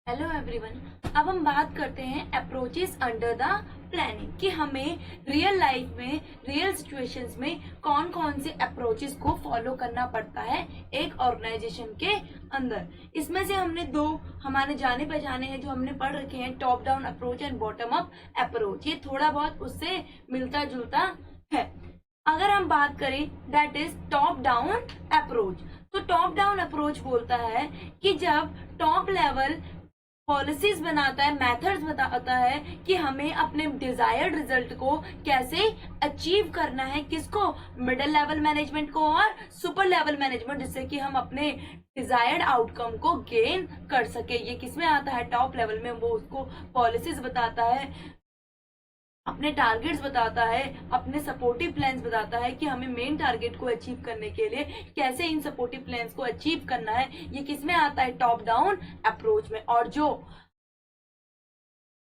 Hello everyone. अब हम बात करते हैं अप्रोचेस अंडर द प्लानिंग कि हमें रियल लाइफ में रियल सिचुएशंस में कौन कौन से अप्रोचेस को फॉलो करना पड़ता है एक ऑर्गेनाइजेशन के अंदर। इसमें से हमने दो हमारे जाने पहचाने हैं जो हमने पढ़ रखे हैं, top down approach and bottom up approach. ये थोड़ा बहुत उससे मिलता जुलता है। अगर हम बात करें that is top down approach, तो टॉप डाउन अप्रोच बोलता है कि जब टॉप लेवल पॉलिसीज बनाता है, मेथड्स बताता है कि हमें अपने डिजायर्ड रिजल्ट को कैसे अचीव करना है, किसको, मिडिल लेवल मैनेजमेंट को और सुपर लेवल मैनेजमेंट, जिससे कि हम अपने डिजायर्ड आउटकम को गेन कर सके। ये किसमें आता है? टॉप लेवल में। वो उसको पॉलिसीज बताता है, अपने टारगेट्स बताता है, अपने सपोर्टिव प्लान्स बताता है कि हमें मेन टारगेट को अचीव करने के लिए कैसे इन सपोर्टिव प्लान्स को अचीव करना है। ये किसमें आता है? टॉप डाउन अप्रोच में। और जो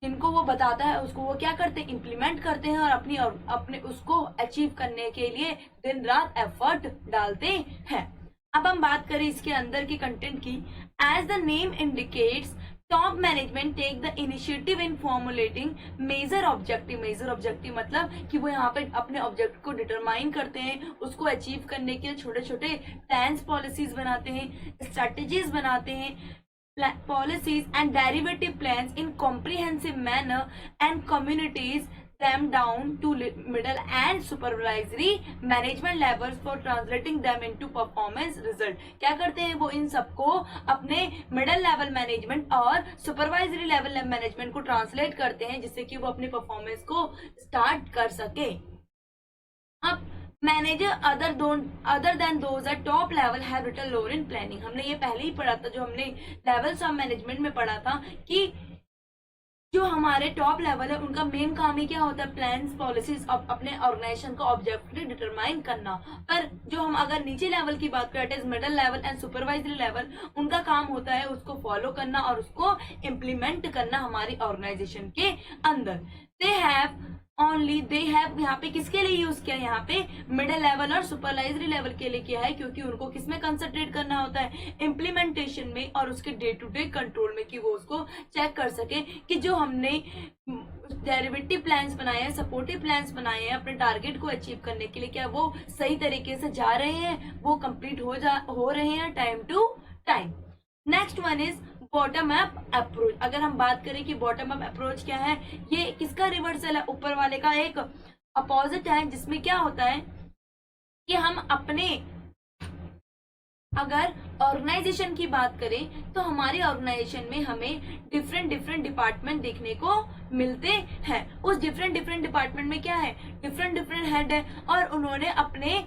जिनको वो बताता है उसको वो क्या करते हैं? इम्प्लीमेंट करते हैं और अपने उसको अचीव करने के लिए दिन रात एफर्ट डालते हैं। अब हम बात करें इसके अंदर की कंटेंट की। As the name indicates, top management take the initiative in formulating major objective. Major objective मतलब कि वो यहाँ पे अपने ऑब्जेक्टिव को डिटरमाइन करते हैं, उसको अचीव करने के लिए छोटे छोटे प्लान्स, पॉलिसीज बनाते हैं, स्ट्रेटेजीज बनाते हैं, policies and derivative plans in comprehensive manner and communities them down to middle and supervisory management levels for translating them into performance result। क्या करते हैं वो? इन सबको अपने मिडल लेवल मैनेजमेंट और सुपरवाइजरी लेवल मैनेजमेंट को ट्रांसलेट करते हैं जिससे कि वो अपनी परफॉर्मेंस को स्टार्ट कर सके। अब manager other than those at top level have written lower in planning. हमने ये पहले ही पढ़ा था, जो हमने लेवल्स ऑफ मैनेजमेंट में पढ़ा था कि जो हमारे टॉप लेवल है उनका मेन काम ही क्या होता है? प्लान्स, पॉलिसीज, अपने ऑर्गेनाइजेशन का ऑब्जेक्टिव डिटरमाइन करना। पर जो हम अगर नीचे लेवल की बात करें, is middle level and supervisory level, उनका काम होता है उसको फॉलो करना और उसको इम्प्लीमेंट करना हमारी ऑर्गेनाइजेशन के अंदर। दे हैव यहाँ पे किसके लिए यूज किया? यहाँ पे मिडिल लेवल और सुपरवाइजरी लेवल के लिए किया है, क्योंकि उनको किसमें कंसंट्रेट करना होता है? इम्प्लीमेंटेशन में और उसके डे टू डे कंट्रोल में, कि वो उसको चेक कर सके कि जो हमने डेरिवेटिव प्लान्स बनाए हैं, सपोर्टिव प्लान्स बनाए हैं अपने टारगेट को अचीव करने के लिए, क्या वो सही तरीके से जा रहे हैं, वो कंप्लीट हो रहे हैं time to time. Next one is bottom up approach. अगर हम बात करें कि बॉटम अप अप्रोच क्या है, ये किसका रिवर्सल है? ऊपर वाले का एक अपोजिट है, जिसमें क्या होता है कि हम अपने, अगर ऑर्गेनाइजेशन की बात करें तो हमारी ऑर्गेनाइजेशन में हमें डिफरेंट डिपार्टमेंट देखने को मिलते हैं। उस डिफरेंट डिपार्टमेंट में क्या है? डिफरेंट हेड है और उन्होंने अपने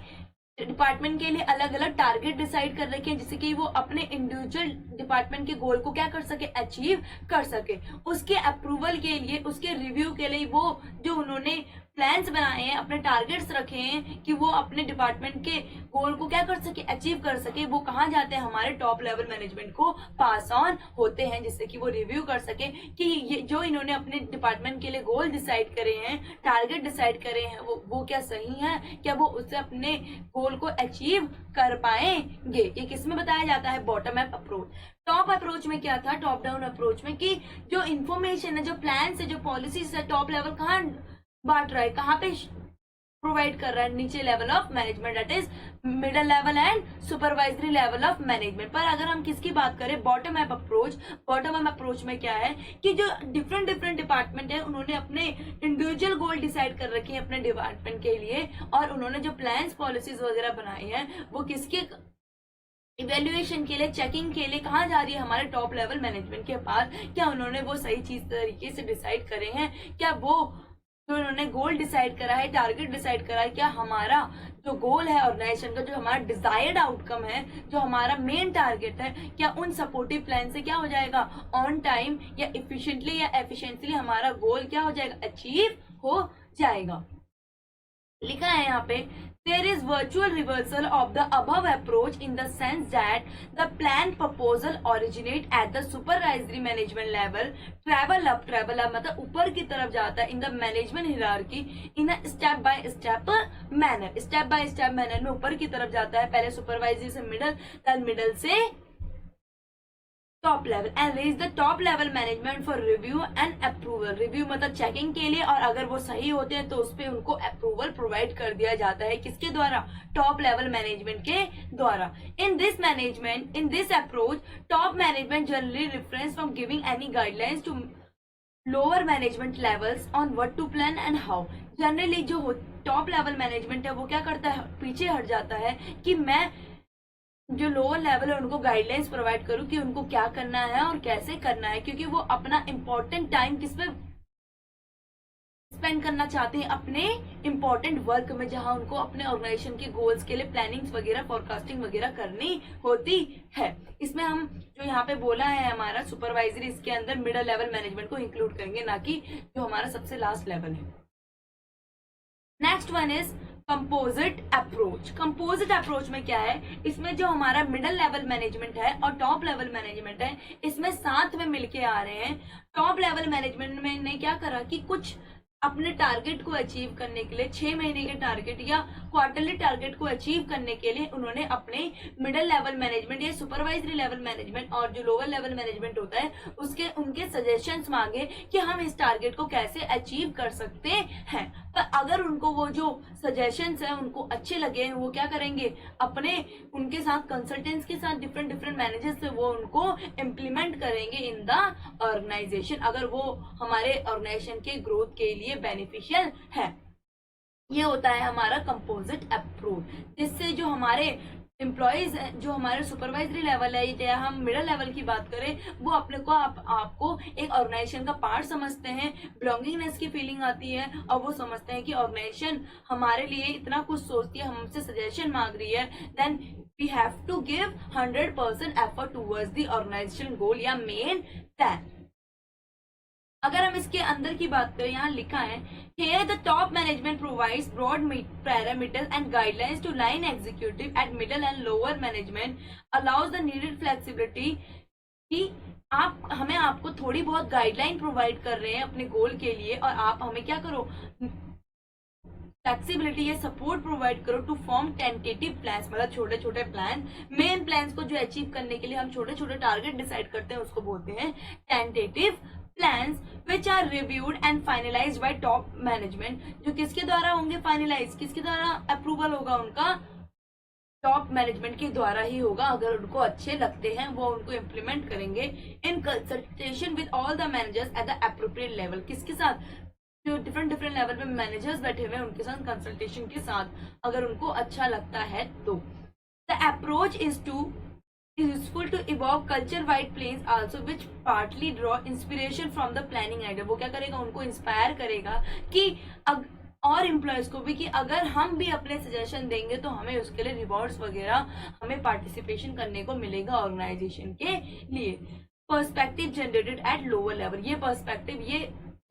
डिपार्टमेंट के लिए अलग अलग टारगेट डिसाइड कर रखे हैं, जिससे कि वो अपने इंडिविजुअल डिपार्टमेंट के गोल को क्या कर सके? अचीव कर सके। उसके अप्रूवल के लिए, उसके रिव्यू के लिए वो जो उन्होंने प्लान्स बनाए हैं, अपने टारगेट्स रखे हैं कि वो अपने डिपार्टमेंट के गोल को क्या कर सके? अचीव कर सके। वो कहाँ जाते हैं? हमारे टॉप लेवल मैनेजमेंट को पास ऑन होते हैं, जिससे कि वो रिव्यू कर सके कि ये जो इन्होंने अपने डिपार्टमेंट के लिए गोल डिसाइड करे हैं, टारगेट डिसाइड करे हैं, वो क्या सही है? क्या वो उससे अपने गोल को अचीव कर पाएंगे? ये किसमें बताया जाता है? Bottom up approach. Top approach में क्या था? टॉप डाउन अप्रोच में कि जो इन्फॉर्मेशन है, जो प्लान्स है, जो पॉलिसीज है, टॉप लेवल कहाँ बांट रहा है, कहाँ पे प्रोवाइड कर रहा है? नीचे level of management, that is middle level and supervisory level of management. पर अगर हम किसकी बात करें? Bottom up approach. Bottom up approach में क्या है कि जो डिफरेंट डिपार्टमेंट है उन्होंने अपने इंडिविजुअल गोल डिसाइड कर रखे हैं अपने डिपार्टमेंट के लिए, और उन्होंने जो प्लान्स, पॉलिसीज वगैरह बनाई हैं वो किसके इवेल्युएशन के लिए, चेकिंग के लिए कहाँ जा रही है? हमारे टॉप लेवल मैनेजमेंट के पास। क्या उन्होंने वो सही चीज तरीके से डिसाइड करे हैं? क्या वो जो उन्होंने गोल डिसाइड करा है, टारगेट डिसाइड करा है, क्या हमारा जो गोल है ऑर्गेनाइजेशन का, जो हमारा डिजायर्ड आउटकम है, जो हमारा मेन टारगेट है, क्या उन सपोर्टिव प्लान से क्या हो जाएगा? ऑन टाइम या इफिशिएंटली या एफिशिएंटली हमारा गोल क्या हो जाएगा? अचीव हो जाएगा। लिखा है यहाँ पे, there is virtual reversal of the above approach in the sense that the plan proposal originate at the supervisory management level, travel up मतलब ऊपर की तरफ जाता है in the management hierarchy in a step by step manner में ऊपर की तरफ जाता है। पहले सुपरवाइजरी से मिडल, then मिडल से top level and reach the top level management for review and approval. Review मतलब चेकिंग के लिए, और अगर वो सही होते हैं तो उस पर उनको अप्रूवल प्रोवाइड कर दिया जाता है। किसके द्वारा? टॉप लेवल मैनेजमेंट के द्वारा। In this approach top management generally refrains from giving any guidelines to lower management levels on what to plan and how. Generally जो टॉप लेवल मैनेजमेंट है वो क्या करता है, पीछे हट जाता है कि मैं जो लोअर लेवल है उनको गाइडलाइंस प्रोवाइड करूं कि उनको क्या करना है और कैसे करना है, क्योंकि वो अपना इंपॉर्टेंट टाइम किस पे स्पेंड करना चाहते हैं, अपने इंपॉर्टेंट वर्क में, जहां उनको अपने ऑर्गेनाइजेशन के गोल्स के लिए प्लानिंग्स वगैरह, फोरकास्टिंग वगैरह करनी होती है। इसमें हम जो यहाँ पे बोला है हमारा सुपरवाइजरी, इसके अंदर मिडिल लेवल मैनेजमेंट को इंक्लूड करेंगे, ना कि जो हमारा सबसे लास्ट लेवल है। Next one is composite approach. Composite approach में क्या है, इसमें जो हमारा मिडिल लेवल मैनेजमेंट है और टॉप लेवल मैनेजमेंट है, इसमें साथ में मिलके आ रहे हैं। टॉप लेवल मैनेजमेंट में ने क्या करा कि कुछ अपने टारगेट को अचीव करने के लिए 6 महीने के टारगेट या क्वार्टरली टारगेट को अचीव करने के लिए उन्होंने अपने मिडिल लेवल मैनेजमेंट या सुपरवाइजरी लेवल मैनेजमेंट और जो लोअर लेवल मैनेजमेंट होता है उनके सजेशंस मांगे कि हम इस टारगेट को कैसे अचीव कर सकते हैं। पर अगर उनको वो जो सजेशंस है उनको अच्छे लगे, वो क्या करेंगे, अपने उनके साथ कंसल्टेंट्स के साथ डिफरेंट मैनेजर्स से वो उनको इम्प्लीमेंट करेंगे इन द ऑर्गेनाइजेशन, अगर वो हमारे ऑर्गेनाइजेशन के ग्रोथ के लिए बेनिफिशियल है। ये होता है हमारा कंपोजिट अप्रोच, जिससे जो हमारे एम्प्लॉयज जो हमारे सुपरवाइजरी लेवल है या हम मिडिल लेवल की बात करें, वो अपने को आपको एक ऑर्गेनाइजेशन का पार्ट समझते हैं, बिलोंगिंगनेस की फीलिंग आती है, और वो समझते हैं कि ऑर्गेनाइजेशन हमारे लिए इतना कुछ सोचती है, हमसे सजेशन मांग रही है, then we have to give 100% effort towards the organisation goal या मेन प्लान। अगर हम इसके अंदर की बात करें, यहाँ लिखा है here the top management provides broad parameters and guidelines to line executive at middle and lower management, allows the needed flexibility कि आपको थोड़ी बहुत गाइडलाइन प्रोवाइड कर रहे हैं अपने गोल के लिए, और आप हमें क्या करो, फ्लेक्सिबिलिटी या सपोर्ट प्रोवाइड करो टू फॉर्म टेंटेटिव प्लान्स, मतलब छोटे छोटे प्लान। मेन प्लान्स को जो अचीव करने के लिए हम छोटे छोटे टारगेट डिसाइड करते हैं उसको बोलते हैं tentative plans, which are reviewed and finalised by top management. जो किसके द्वारा होंगे फाइनलाइज, किसके द्वारा अप्रूवल होगा उनका, टॉप मैनेजमेंट के द्वारा ही होगा। अगर उनको अच्छे लगते हैं वो उनको इम्प्लीमेंट करेंगे in consultation with all the managers at the appropriate level. किसके साथ, जो डिफरेंट लेवल पे मैनेजर्स बैठे हुए हैं उनके साथ कंसल्टेशन के साथ, अगर उनको अच्छा लगता है तो। The approach is useful to evoke culture wide plans also which partly draw inspiration from the planning idea। वो क्या करेगा, उनको इंस्पायर करेगा कि और एम्प्लॉयज को भी कि अगर हम भी अपने सजेशन देंगे तो हमें उसके लिए रिवॉर्ड्स वगैरह, हमें पार्टिसिपेशन करने को मिलेगा ऑर्गेनाइजेशन के लिए। Perspective generated at lower level, ये पर्सपेक्टिव, ये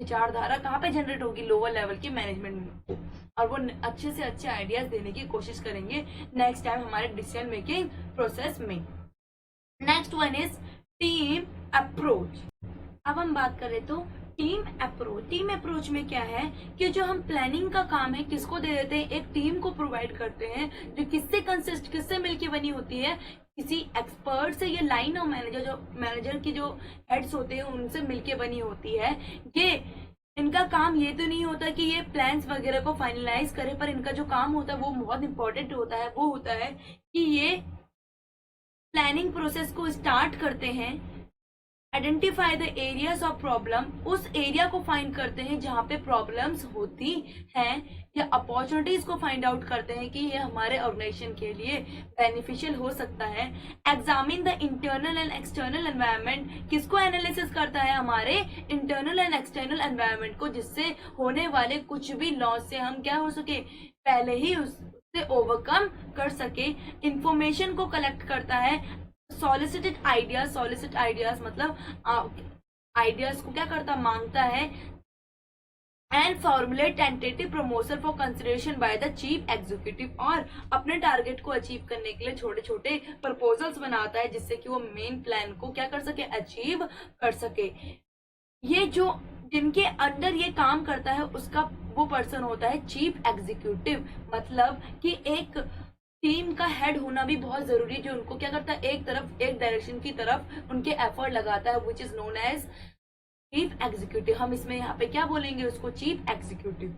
विचारधारा कहाँ पे जनरेट होगी, लोअर लेवल के मैनेजमेंट में, और वो अच्छे से अच्छे आइडियाज देने की कोशिश करेंगे नेक्स्ट टाइम हमारे डिसीजन मेकिंग प्रोसेस में। Next one is team approach. अब हम बात करें तो टीम अप्रोच में क्या है कि जो हम प्लानिंग का काम है किसको दे देते हैं, एक टीम को प्रोवाइड करते हैं जो किससे मिलके बनी होती है, किसी एक्सपर्ट से या लाइन ऑफ मैनेजर की जो हेड्स होते हैं उनसे मिलके बनी होती है। ये इनका काम ये तो नहीं होता कि ये प्लान्स वगैरह को फाइनलाइज करे, पर इनका जो काम होता है वो बहुत इंपॉर्टेंट होता है। वो होता है कि ये प्लानिंग प्रोसेस को स्टार्ट करते हैं, identify the areas of problem, उस एरिया को फाइंड करते हैं जहां पे प्रॉब्लम्स होती हैं, या अपॉर्चुनिटीज को फाइंड आउट करते हैं कि ये हमारे ऑर्गेनाइजेशन के लिए बेनिफिशियल हो सकता है। Examine the internal and external environment, किसको एनालिसिस करता है, हमारे इंटरनल एंड एक्सटर्नल एनवायरनमेंट को, जिससे होने वाले कुछ भी लॉस से हम क्या हो सके, पहले ही उससे ओवरकम कर सके। इंफॉर्मेशन को कलेक्ट करता है, सॉलिसिटेड आइडियाज मतलब आइडियाज को क्या करता, मांगता है, and formulate tentative promotion for consideration by the chief executive, और अपने टारगेट को अचीव करने के लिए छोटे छोटे प्रपोजल्स बनाता है जिससे कि वो मेन प्लान को क्या कर सके, अचीव कर सके। ये जो जिनके अंडर ये काम करता है उसका वो पर्सन होता है चीफ एग्जीक्यूटिव, मतलब कि एक टीम का हेड होना भी बहुत जरूरी है, जो उनको क्या करता है, एक तरफ, एक डायरेक्शन की तरफ उनके एफर्ट लगाता है, which is known as chief executive. हम इसमें यहाँ पे क्या बोलेंगे उसको, chief executive.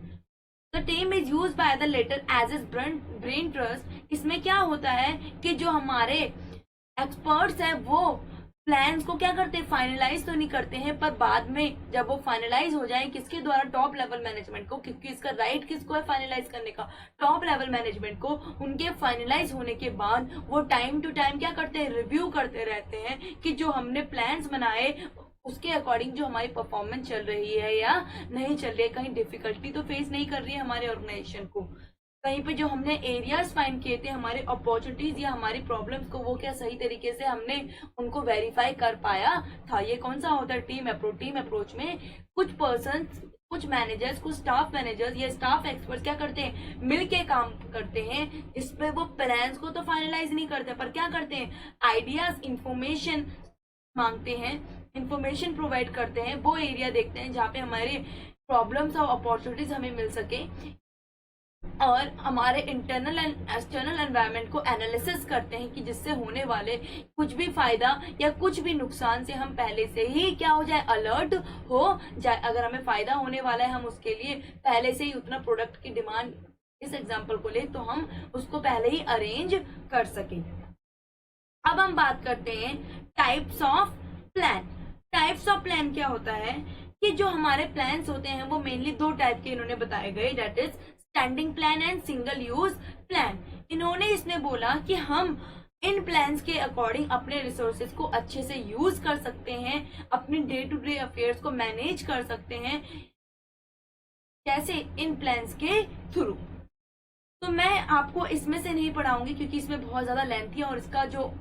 The team is use by the latter as is brain trust. इसमें क्या होता है कि जो हमारे एक्सपर्ट्स है वो प्लान्स को क्या करते हैं, फाइनलाइज तो नहीं करते हैं, पर बाद में जब वो फाइनलाइज हो जाए, किसके द्वारा, टॉप लेवल मैनेजमेंट को, क्योंकि इसका राइट किसको है फाइनलाइज करने का, टॉप लेवल मैनेजमेंट को। उनके फाइनलाइज होने के बाद वो टाइम टू टाइम क्या करते हैं, रिव्यू करते रहते हैं कि जो हमने प्लान्स बनाए उसके अकॉर्डिंग जो हमारी परफॉर्मेंस चल रही है या नहीं चल रही है, कहीं डिफिकल्टी तो फेस नहीं कर रही है हमारे ऑर्गेनाइजेशन को, कहीं पे जो हमने एरियाज फाइंड किए थे हमारे अपॉर्चुनिटीज या हमारी प्रॉब्लम्स को, वो क्या सही तरीके से हमने उनको वेरीफाई कर पाया था। ये कौन सा होता है, टीम अप्रोच। टीम अप्रोच में कुछ पर्सन, कुछ मैनेजर्स, कुछ स्टाफ मैनेजर्स या स्टाफ एक्सपर्ट क्या करते हैं, मिलके काम करते हैं, जिसपे वो प्लान्स को तो फाइनलाइज नहीं करते, पर क्या करते हैं, आइडियाज, इंफॉर्मेशन मांगते हैं, इंफॉर्मेशन प्रोवाइड करते हैं, वो एरिया देखते हैं जहाँ पे हमारे प्रॉब्लम्स और अपॉर्चुनिटीज हमें मिल सके, और हमारे इंटरनल एंड एक्सटर्नल एनवायरनमेंट को एनालिसिस करते हैं कि जिससे होने वाले कुछ भी फायदा या कुछ भी नुकसान से हम पहले से ही क्या हो जाए, अलर्ट हो जाए। अगर हमें फायदा होने वाला है, हम उसके लिए पहले से ही उतना प्रोडक्ट की डिमांड, इस एग्जांपल को ले तो हम उसको पहले ही अरेंज कर सके। अब हम बात करते हैं types of plan. Types of plan क्या होता है कि जो हमारे प्लान्स होते हैं वो मेनली दो टाइप के इन्होंने बताए गए, that is standing plan and single use plan. इन्होंने इसने बोला कि हम इन प्लान्स के अकॉर्डिंग अपने रिसोर्सेज को अच्छे से यूज कर सकते हैं, अपने डे टू डे अफेयर्स को मैनेज कर सकते हैं, कैसे, इन प्लान्स के थ्रू। तो मैं आपको इसमें से नहीं पढ़ाऊंगी क्योंकि इसमें बहुत ज्यादा लेंथ है, और इसका जो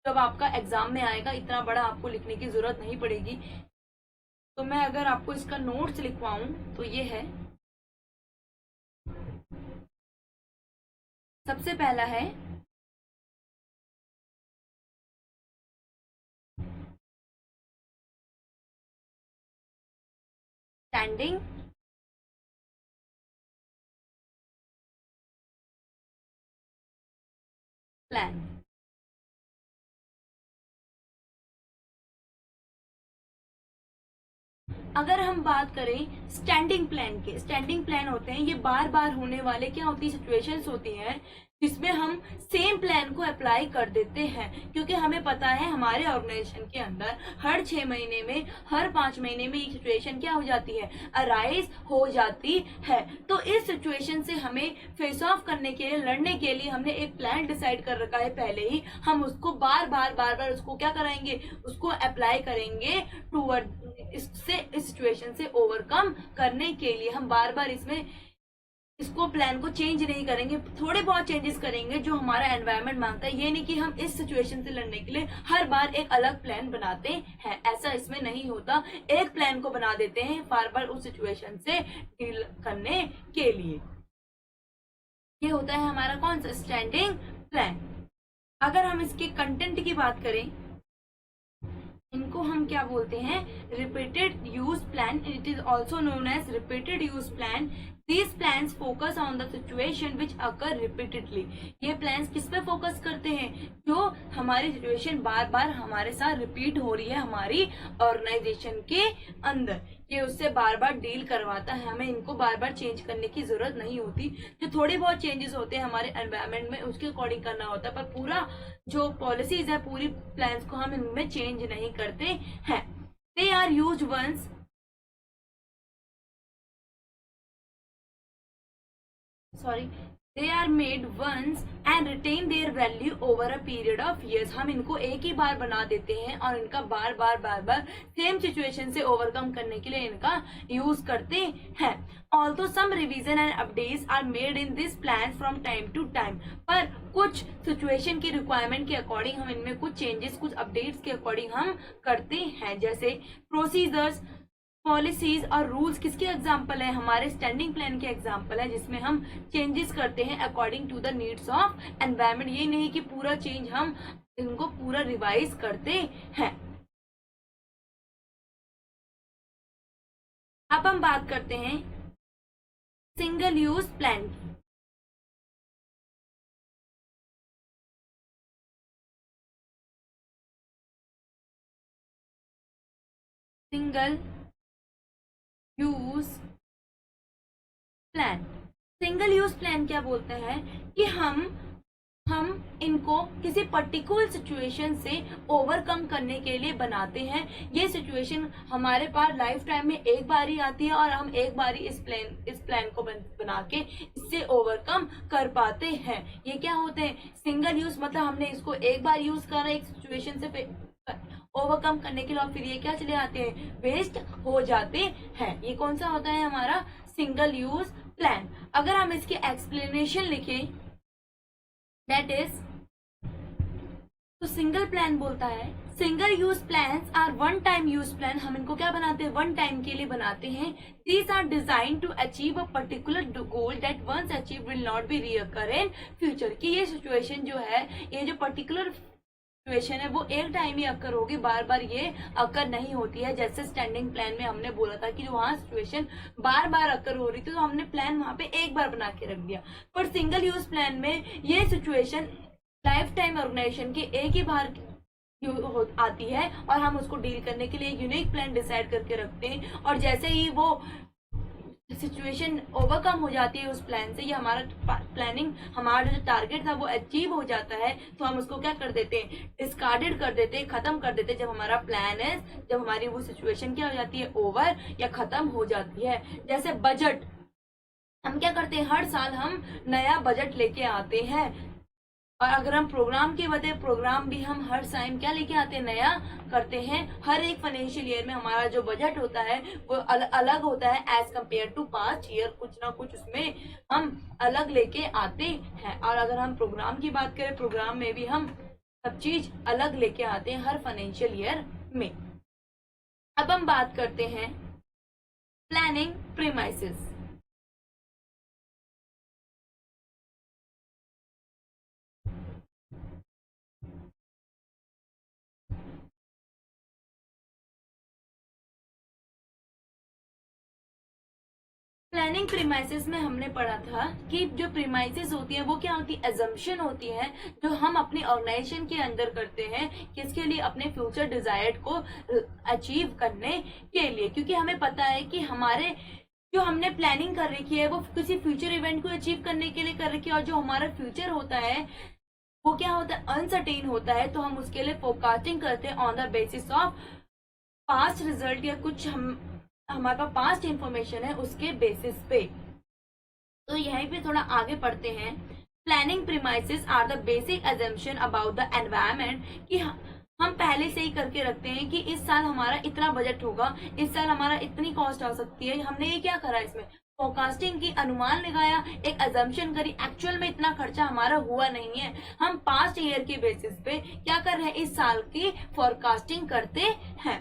जब आपका एग्जाम में आएगा इतना बड़ा आपको लिखने की जरूरत नहीं पड़ेगी। तो मैं अगर आपको इसका नोट्स लिखवाऊं तो ये है, सबसे पहला है स्टैंडिंग प्लान। अगर हम बात करें स्टैंडिंग प्लान के, स्टैंडिंग प्लान होते हैं ये बार बार होने वाले क्या होती है, सिचुएशंस होती हैं जिसमें हम सेम प्लान को अप्लाई कर देते हैं, क्योंकि हमें पता है हमारे ऑर्गेनाइजेशन के अंदर हर 6 महीने में, हर 5 महीने में एक सिचुएशन क्या हो जाती है, अराइज हो जाती है। तो इस सिचुएशन से हमें फेस ऑफ करने के लिए, लड़ने के लिए हमने एक प्लान डिसाइड कर रखा है पहले ही, हम उसको बार बार उसको क्या कराएंगे, उसको अप्लाई करेंगे टूवर्ड, इससे, इस सिचुएशन से ओवरकम करने के लिए हम बार बार इसको प्लान को चेंज नहीं करेंगे, थोड़े बहुत चेंजेस करेंगे जो हमारा एनवायरनमेंट मांगता है। ये नहीं कि हम इस सिचुएशन से लड़ने के लिए हर बार एक अलग प्लान बनाते हैं, ऐसा इसमें नहीं होता। एक प्लान को बना देते हैं बार बार उस सिचुएशन से डील करने के लिए। ये होता है हमारा कौन सा, स्टैंडिंग प्लान। अगर हम इसके कंटेंट की बात करें, इनको हम क्या बोलते हैं, repeated use plan. It is also known as repeated use plan. These plans focus on the situation which occur repeatedly. ये plans किस पे फोकस करते हैं, जो हमारी सिचुएशन बार बार हमारे साथ रिपीट हो रही है हमारी ऑर्गेनाइजेशन के अंदर, ये उससे बार बार डील करवाता है, हमें इनको बार बार चेंज करने की जरूरत नहीं होती। जो थोड़े बहुत चेंजेस होते हैं हमारे एनवायरमेंट में उसके अकॉर्डिंग करना होता है, पर पूरा जो पॉलिसीज है, पूरी प्लान्स को हम इनमें चेंज नहीं करते हैं। They are use once, sorry, they are made once and retain their value over a period of years. हम इनको एक ही बार बना देते हैं और इनका बार बार सेम सिचुएशन से ओवरकम करने के लिए इनका यूज करते हैं। Although some revision and updates are made in this plan from time to time, पर कुछ सिचुएशन की रिक्वायरमेंट के अकॉर्डिंग हम इनमें कुछ चेंजेस, कुछ अपडेट्स के अकॉर्डिंग हम करते हैं। जैसे प्रोसीजर्स, पॉलिसीज और रूल्स किसके एग्जाम्पल है, हमारे स्टैंडिंग प्लान के एग्जाम्पल है, जिसमें हम चेंजेस करते हैं according to the needs of environment. ये नहीं कि पूरा चेंज हम इनको पूरा रिवाइज करते हैं। अब हम बात करते हैं सिंगल यूज प्लान की। Single use plan. Single use plan क्या बोलते हैं कि हम इनको किसी पर्टिकुलर सिचुएशन से ओवरकम करने के लिए बनाते हैं। ये सिचुएशन हमारे पास लाइफ टाइम में एक बार ही आती है और हम एक बार ही इस प्लान को बना के इससे ओवरकम कर पाते हैं। ये क्या होते हैं? सिंगल यूज मतलब हमने इसको एक बार यूज करा एक सिचुएशन से ओवरकम करने के लिए और फिर ये क्या चले आते हैं? वेस्ट हो जाते हैं। ये कौन सा होता है? हमारा सिंगल यूज प्लान। अगर हम इसकी एक्सप्लेनेशन लिखें, दैट इज, तो सिंगल प्लान बोलता है single use plan or one time use plan. हम इनको क्या बनाते हैं? वन टाइम के लिए बनाते हैं। These are design to achieve a particular goal that once achieve will not be reoccur in future. की ये सिचुएशन जो है, ये जो पर्टिकुलर सिचुएशन है वो एक टाइम ही अक्कर होगी, बार बार ये अक्कर नहीं होती है। जैसे स्टैंडिंग प्लान में हमने बोला था कि वहां सिचुएशन बार बार अक्कर हो रही थी तो हमने प्लान वहां पे एक बार बना के रख दिया। पर सिंगल यूज प्लान में ये सिचुएशन लाइफ टाइम ऑर्गेनाइजेशन के एक ही बार आती है और हम उसको डील करने के लिए यूनिक प्लान डिसाइड करके रखते हैं। और जैसे ही वो सिचुएशन ओवरकम हो जाती है उस प्लान से, ये हमारा प्लानिंग, हमारा जो टारगेट था वो अचीव हो जाता है, तो हम उसको क्या कर देते हैं? डिस्कार्डेड कर देते हैं, खत्म कर देते हैं। जब हमारा प्लान है, जब हमारी वो सिचुएशन क्या हो जाती है? ओवर या खत्म हो जाती है। जैसे बजट, हम क्या करते हैं? हर साल हम नया बजट लेके आते हैं। और अगर हम प्रोग्राम की बताए, प्रोग्राम भी हम हर टाइम क्या लेके आते हैं? नया करते हैं। हर एक फाइनेंशियल ईयर में हमारा जो बजट होता है वो अलग होता है as compare to past year. कुछ ना कुछ उसमें हम अलग लेके आते हैं। और अगर हम प्रोग्राम की बात करें, प्रोग्राम में भी हम सब चीज अलग लेके आते हैं हर फाइनेंशियल ईयर में। अब हम बात करते हैं प्लानिंग प्रीमाइसेस। प्लानिंग प्रीमाइसेस में हमने पढ़ा था कि जो प्रीमाइसेस होती है वो क्या होती है? एजम्पशन होती है जो हम अपनी ऑर्गेनाइजेशन के अंदर करते हैं, किसके लिए? अपने फ्यूचर डिजायर को अचीव करने के लिए। क्योंकि हमें पता है कि हमारे जो हमने प्लानिंग कर रखी है वो किसी फ्यूचर इवेंट को अचीव करने के लिए कर रखी है। और जो हमारा फ्यूचर होता है वो क्या होता है? अनसर्टेन होता है। तो हम उसके लिए फोरकास्टिंग करते हैं on the basis of past result या कुछ हमारे पास पास्ट इंफॉर्मेशन है उसके बेसिस पे। तो यहीं पे थोड़ा आगे पढ़ते हैं। Planning premises are the basic assumption about the environment, कि हम पहले से ही करके रखते हैं कि इस साल हमारा इतना बजट होगा, इस साल हमारा इतनी कॉस्ट आ सकती है। हमने ये क्या करा? इसमें फोरकास्टिंग की, अनुमान लगाया, एक अजम्पशन करी। एक्चुअल में इतना खर्चा हमारा हुआ नहीं है। हम पास्ट ईयर के बेसिस पे क्या कर रहे हैं? इस साल की फोरकास्टिंग करते हैं।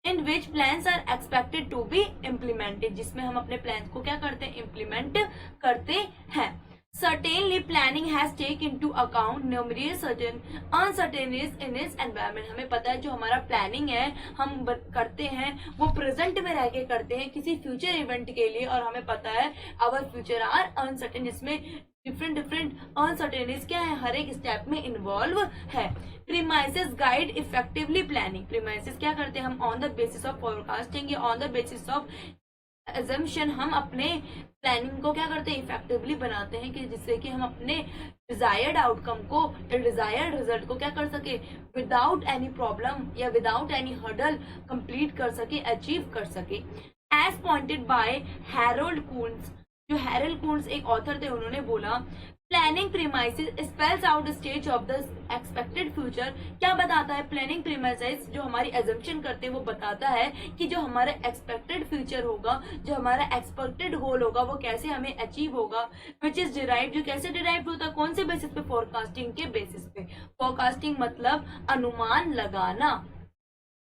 In which plans are expected to be implemented, जिसमें हम अपने प्लान को क्या करते हैं? इम्प्लीमेंट करते हैं। Certainly planning has taken into account numerous certain uncertainties in its environment। हमें पता है जो हमारा प्लानिंग है हम करते हैं वो प्रेजेंट में रह के करते हैं किसी फ्यूचर इवेंट के लिए। और हमें पता है आवर फ्यूचर आर अनसर्टेन, जिसमें डिफरेंट अनसर्टेनिटीज क्या है? हर एक स्टेप में इन्वॉल्व है। Premises guide effectively planning. Premises क्या करते हैं? हम on the basis of forecasting या on the basis of assumption हम अपने प्लानिंग को क्या करते हैं? इफेक्टिवली बनाते हैं, कि जिससे कि हम अपने डिजायर्ड आउटकम को या डिजायर्ड रिजल्ट को क्या कर सके? विदाउट एनी प्रॉब्लम या विदाउट एनी हर्डल कंप्लीट कर सके, अचीव कर सके। As pointed by Harold Koontz, जो हैरोल्ड कून्स एक ऑथर थे, उन्होंने बोला planning premises spells out stage of the expected future. क्या बताता है प्लानिंग प्रीमाइसेस? जो हमारी एजम्पशन करते हैं वो बताता है कि जो हमारा एक्सपेक्टेड फ्यूचर होगा, जो हमारा एक्सपेक्टेड गोल होगा वो कैसे हमें अचीव होगा। विच इज डिराइव, जो कैसे डिराइव होता है? कौन से बेसिस पे? फोरकास्टिंग के बेसिस पे। फोरकास्टिंग मतलब अनुमान लगाना।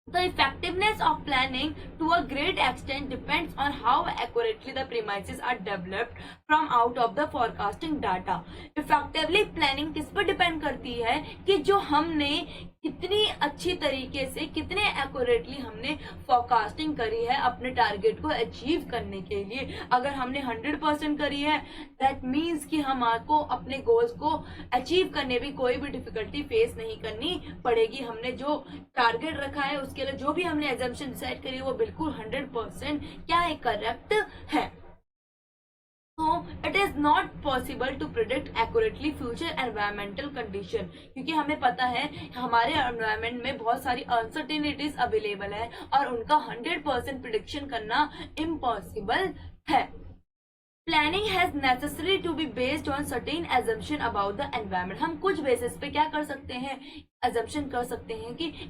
The effectiveness of planning to a great extent depends on how accurately the premises are developed from out of the forecasting data। Effectively planning किस पर डिपेंड करती है? कि जो हमने कितनी अच्छी तरीके से, कितने एक्यूरेटली हमने फोरकास्टिंग करी है अपने टारगेट को अचीव करने के लिए। अगर हमने 100% करी है, दैट मीन्स कि हमको अपने गोल्स को अचीव करने भी कोई भी डिफिकल्टी फेस नहीं करनी पड़ेगी। हमने जो टारगेट रखा है उसके लिए जो भी हमने एजम्पशन डिसाइड करी वो बिल्कुल 100% क्या है, करेक्ट है। तो it is not possible to predict accurately future environmental condition, क्योंकि हमें पता है हमारे एनवायरमेंट में बहुत सारी अनसर्टेनिटीज अवेलेबल है और उनका 100% प्रिडिक्शन करना इम्पॉसिबल है। Planning has necessary to be based on certain assumption about the environment. हम कुछ बेसिस पे क्या कर सकते हैं, एजम्पशन कर सकते हैं कि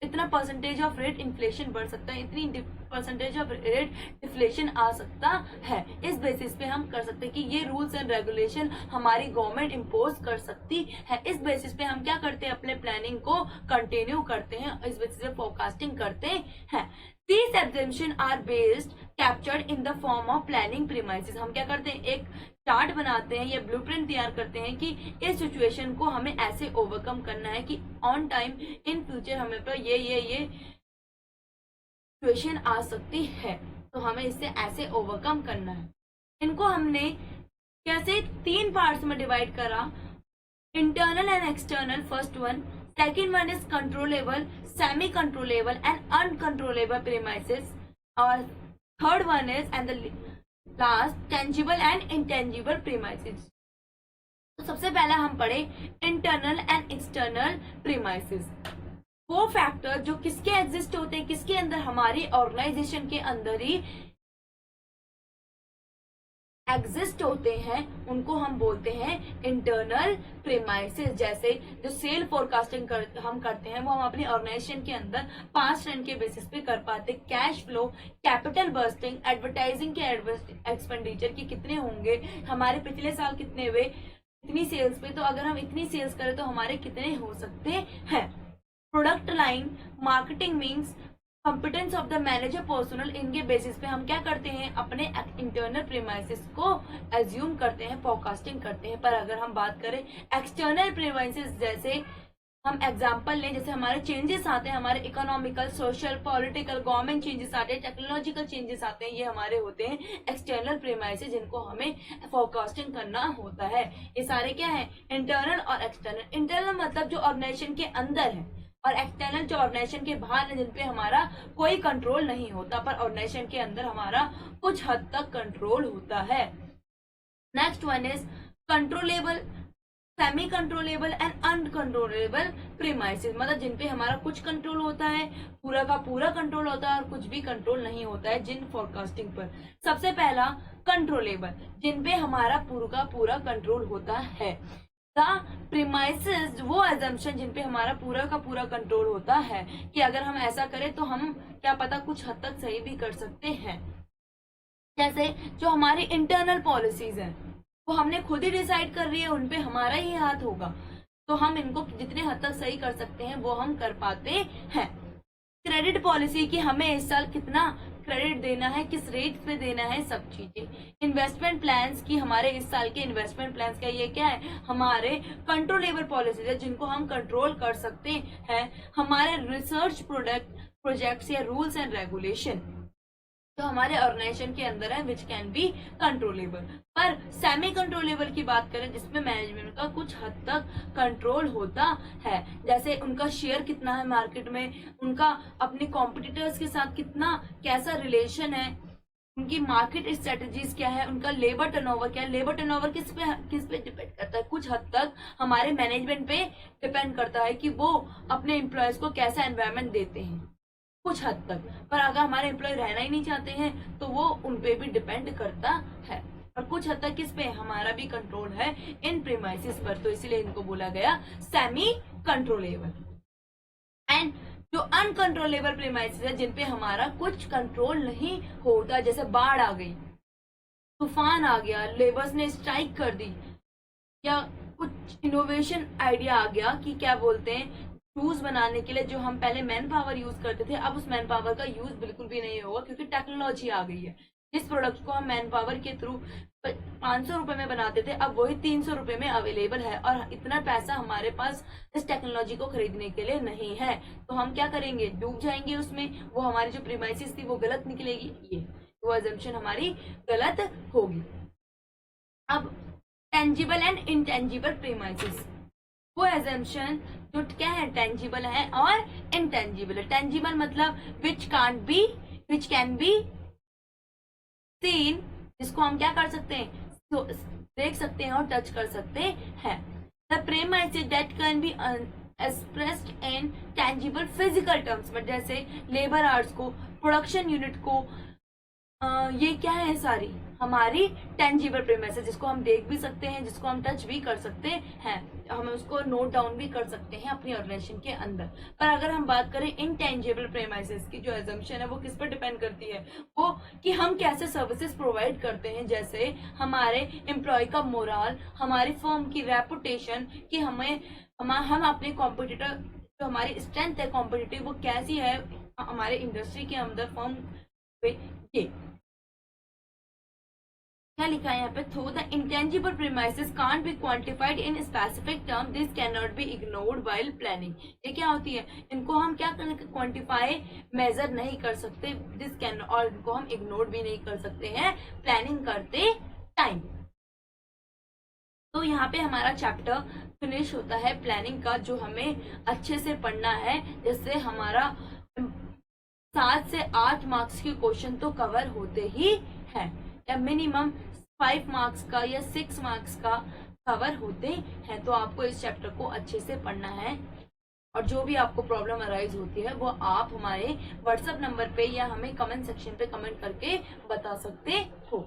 इतना परसेंटेज ऑफ रेट इन्फ्लेशन बढ़ सकता है, इतनी परसेंटेज ऑफ रेट डिफ्लेशन आ सकता है। इस बेसिस पे हम कर सकते हैं कि ये रूल्स एंड रेगुलेशन हमारी गवर्नमेंट इम्पोज कर सकती है। इस बेसिस पे हम क्या करते हैं, अपने प्लानिंग को कंटिन्यू करते हैं, इस बेसिस पे फोरकास्टिंग करते हैं। These assumptions are based captured in the form of planning premises। हम क्या करते हैं, एक चार्ट बनाते हैं या ब्लूप्रिंट तैयार करते हैं कि इस सिचुएशन को हमें ऐसे ओवरकम करना है कि ऑन टाइम इन फ्यूचर हमें पर ये सिचुएशन आ सकती है, तो हमें इससे ऐसे ओवरकम करना है। इनको हमने कैसे 3 पार्ट्स में डिवाइड करा, internal and external first one, second one is controllable, semi controllable and uncontrollable premises, और third one is and the last tangible and intangible premises. तो सबसे पहला हम पढ़े इंटरनल एंड एक्सटर्नल प्रीमाइसेस। वो फैक्टर जो किसके एग्जिस्ट होते हैं, किसके अंदर, हमारी ऑर्गेनाइजेशन के अंदर ही एग्जिस्ट होते हैं, उनको हम बोलते हैं इंटरनल प्रीमाइसेस। जैसे जो सेल फोरकास्टिंग हम करते हैं वो हम अपनी ऑर्गेनाइजेशन के अंदर 5 ट्रेंड के बेसिस पे कर पाते। Cash flow, capital bursting, advertising के एक्सपेंडिचर की कितने होंगे, हमारे पिछले साल कितने हुए इतनी सेल्स पे, तो अगर हम इतनी सेल्स करें तो हमारे कितने हो सकते हैं। Product line, marketing means, competence of the manager personnel, इनके बेसिस पे हम क्या करते हैं, अपने इंटरनल प्रीमाइसेस को एज्यूम करते हैं, फोरकास्टिंग करते हैं। पर अगर हम बात करें एक्सटर्नल प्रीमाइसेस, जैसे हम एग्जांपल लें, जैसे हमारे चेंजेस आते हैं, हमारे economical, social, political, government changes आते हैं, टेक्नोलॉजिकल चेंजेस आते हैं, ये हमारे होते हैं एक्सटर्नल प्रीमाइसेस जिनको हमें फोरकास्टिंग करना होता है। ये सारे क्या है, इंटरनल और एक्सटर्नल। इंटरनल मतलब जो ऑर्गेनाइजेशन के अंदर है, और एक्सटर्नल जो ऑर्गेनाइजेशन के बाहर है, जिनपे हमारा कोई कंट्रोल नहीं होता, पर ऑर्गेनाइजेशन के अंदर हमारा कुछ हद तक कंट्रोल होता है। Next one is controllable, semi controllable and uncontrollable premises, मतलब जिनपे हमारा कुछ कंट्रोल होता है, पूरा का पूरा कंट्रोल होता है, और कुछ भी कंट्रोल नहीं होता है जिन फोरकास्टिंग पर। सबसे पहला कंट्रोलेबल, जिनपे हमारा पूरा का पूरा कंट्रोल होता है। द प्रीमाइसेस, वो एजम्पशन जिनपे हमारा पूरा का पूरा कंट्रोल होता है कि अगर हम ऐसा करें तो हम क्या पता कुछ हद तक सही भी कर सकते हैं। जैसे जो हमारी इंटरनल पॉलिसीज हैं वो हमने खुद ही डिसाइड कर रही है, उनपे हमारा ही हाथ होगा, तो हम इनको जितने हद तक सही कर सकते हैं वो हम कर पाते हैं। क्रेडिट पॉलिसी की हमें इस साल कितना क्रेडिट देना है, किस रेट पे देना है, सब चीजें। इन्वेस्टमेंट प्लान्स की हमारे इस साल के इन्वेस्टमेंट प्लान्स का ये क्या है, हमारे कंट्रोलेबल पॉलिसीज है जिनको हम कंट्रोल कर सकते हैं। हमारे रिसर्च प्रोजेक्ट्स या रूल्स एंड रेगुलेशन जो हमारे ऑर्गेनाइजेशन के अंदर है विच कैन बी कंट्रोलेबल। पर सेमी कंट्रोलेबल की बात करें जिसमें मैनेजमेंट का कुछ हद तक कंट्रोल होता है, जैसे उनका शेयर कितना है मार्केट में, उनका अपने कॉम्पिटिटर्स के साथ कितना कैसा रिलेशन है, उनकी मार्केट स्ट्रेटजीज क्या है, उनका लेबर टर्नओवर क्या है। लेबर टर्नओवर किस पे डिपेंड करता है, कुछ हद तक हमारे मैनेजमेंट पे डिपेंड करता है कि वो अपने एम्प्लॉयज को कैसा एनवायरमेंट देते हैं, कुछ हद तक। पर अगर हमारे एम्प्लॉय रहना ही नहीं चाहते हैं तो वो उनपे भी डिपेंड करता है, और कुछ हद तक किस पे, हमारा भी कंट्रोल है इन प्रीमाइसेस पर, तो इसीलिए इनको बोला गया सेमी कंट्रोलेबल। एंड जो अनकंट्रोलेबल प्रीमाइसेस है जिनपे हमारा कुछ कंट्रोल नहीं होता, जैसे बाढ़ आ गई, तूफान आ गया, लेबर्स ने स्ट्राइक कर दी, या कुछ इनोवेशन आइडिया आ गया कि क्या बोलते हैं शूज बनाने के लिए जो हम पहले मैन पावर यूज करते थे, अब उस मैन पावर का यूज बिल्कुल भी नहीं होगा क्योंकि टेक्नोलॉजी आ गई है। जिस प्रोडक्ट को हम मैन पावर के थ्रू 500 रुपए में बनाते थे, अब वही 300 रुपए में अवेलेबल है, और इतना पैसा हमारे पास इस टेक्नोलॉजी को खरीदने के लिए नहीं है, तो हम क्या करेंगे, डूब जाएंगे उसमें। वो हमारी जो प्रीमाइसेस थी वो गलत निकलेगी, ये वो अजम्पशन हमारी गलत होगी। अब टेंजिबल एंड इनटेंजिबल प्रीमाइसेस, वो एजम्पशन जो क्या है, टेंजिबल है और इनटेंजिबल है। टेंजिबल मतलब विच कैन बी सीन, जिसको हम क्या कर सकते हैं, तो देख सकते हैं और टच कर सकते हैं। The premises that can be expressed in tangible physical terms, but जैसे लेबर आवर्स को, प्रोडक्शन यूनिट को, ये क्या है सारी हमारी टेंजिबल प्रेमाइसेस, जिसको हम देख भी सकते हैं, जिसको हम टच भी कर सकते हैं, हम उसको नोट डाउन भी कर सकते हैं अपनी ऑर्गेनाइजेशन के अंदर। पर अगर हम बात करें इनटेंजिबल प्रेमाइसेस की, जो एजम्पशन है वो किस पर डिपेंड करती है, वो कि हम कैसे सर्विसेज प्रोवाइड करते हैं। जैसे हमारे एम्प्लॉय का मोरल, हमारी फर्म की रेपुटेशन, कि हम अपने कॉम्पिटिटर, जो हमारी स्ट्रेंथ है कॉम्पिटिटिव, वो कैसी है हमारे इंडस्ट्री के अंदर, फर्म पे। ये क्या लिखा है यहाँ पे, थो the intangible premises can't be quantified in specific term, this can not be ignored while planning. ये क्या होती है, इनको हम क्या क्वांटिफाई, मेजर नहीं कर सकते, दिस कैन, और इनको हम इग्नोर भी नहीं कर सकते हैं प्लानिंग करते टाइम। तो यहाँ पे हमारा चैप्टर फिनिश होता है प्लानिंग का, जो हमें अच्छे से पढ़ना है, जिससे हमारा 7 से 8 मार्क्स के क्वेश्चन तो कवर होते ही हैं, या मिनिमम 5 मार्क्स का या 6 मार्क्स का कवर होते हैं। तो आपको इस चैप्टर को अच्छे से पढ़ना है, और जो भी आपको प्रॉब्लम अराइज होती है वो आप हमारे व्हाट्सएप नंबर पे या हमें कमेंट सेक्शन पे कमेंट करके बता सकते हो।